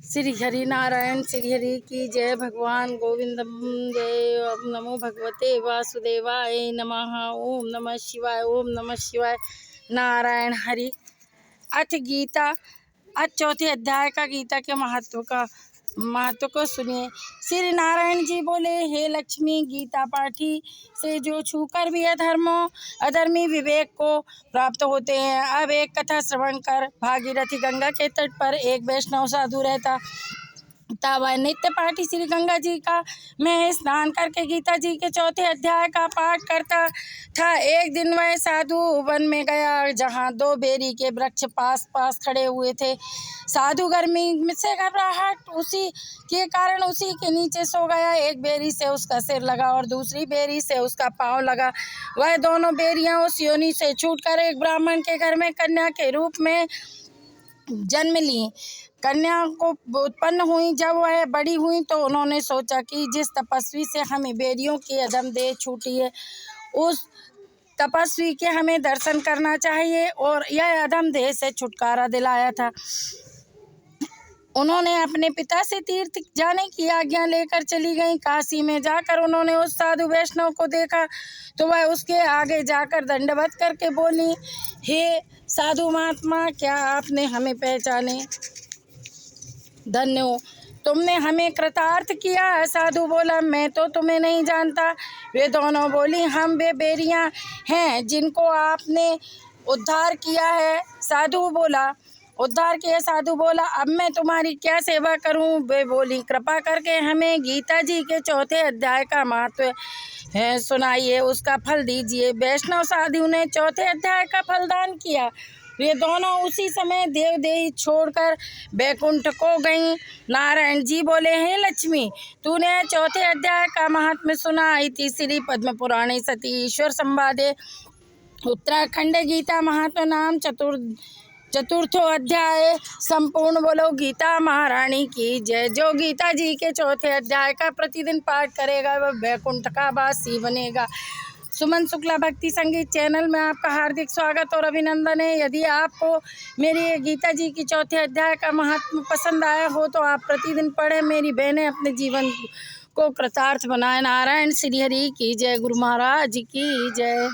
श्री हरि नारायण श्री हरि की जय। भगवान गोविंदम जय। ओम नमो भगवते वासुदेवाय नमः। ओम नमः शिवाय। ओम नमः शिवाय। नारायण हरि। अथ गीता। आज चौथे अध्याय का गीता के महत्व को सुनिए। श्री नारायण जी बोले, हे लक्ष्मी, गीता पाठी से जो छूकर भी अधर्मी विवेक को प्राप्त होते हैं। अब एक कथा श्रवण कर। भागीरथी गंगा के तट पर एक वैष्णव साधु रहता था। वह नित्य पाठी श्री गंगा जी का में स्नान करके गीता जी के चौथे अध्याय का पाठ करता था। एक दिन वह साधु वन में गया, जहाँ दो बेरी के वृक्ष पास पास खड़े हुए थे। साधु गर्मी से घबराहट उसी के कारण उसी के नीचे सो गया। एक बेरी से उसका सिर लगा और दूसरी बेरी से उसका पाँव लगा। वह दोनों बेरियां उस योनि से छूटकर एक ब्राह्मण के घर में कन्या के रूप में जन्म ली। कन्या को उत्पन्न हुई। जब वह बड़ी हुई तो उन्होंने सोचा कि जिस तपस्वी से हमें बेरियों की अधम देह छूटी है, उस तपस्वी के हमें दर्शन करना चाहिए, और यह अधम देह से छुटकारा दिलाया था। उन्होंने अपने पिता से तीर्थ जाने की आज्ञा लेकर चली गईं। काशी में जाकर उन्होंने उस साधु वैष्णव को देखा तो वह उसके आगे जाकर दंडवत करके बोली, हे साधु महात्मा, क्या आपने हमें पहचाने? धन्य हो, तुमने हमें कृतार्थ किया। साधु बोला, मैं तो तुम्हें नहीं जानता। वे दोनों बोली, हम वे बेरियां हैं जिनको आपने उद्धार किया है। उद्धार किया। साधु बोला, अब मैं तुम्हारी क्या सेवा करूं? वे बोली, कृपा करके हमें गीता जी के चौथे अध्याय का महत्व है सुनाइए, उसका फल दीजिए। वैष्णव साधु ने चौथे अध्याय का फलदान किया। वे दोनों उसी समय देवदेही छोड़कर बैकुंठ को गईं। नारायण जी बोले, हे लक्ष्मी, तूने चौथे अध्याय का महात्म्य सुना। इति श्री पद्म पुराणे सती ईश्वर संवादे उत्तराखंड गीता महात्म्य नाम चतुर्थो अध्याय संपूर्ण। बोलो गीता महारानी की जय। जो गीता जी के चौथे अध्याय का प्रतिदिन पाठ करेगा वह बैकुंठ का वासी बनेगा। सुमन शुक्ला भक्ति संगीत चैनल में आपका हार्दिक स्वागत और अभिनंदन है। यदि आपको मेरी गीता जी की चौथे अध्याय का महत्व पसंद आया हो तो आप प्रतिदिन पढ़ें। मेरी बहनें अपने जीवन को कृतार्थ बनाएं। नारायण श्री हरि की जय। गुरु महाराज की जय।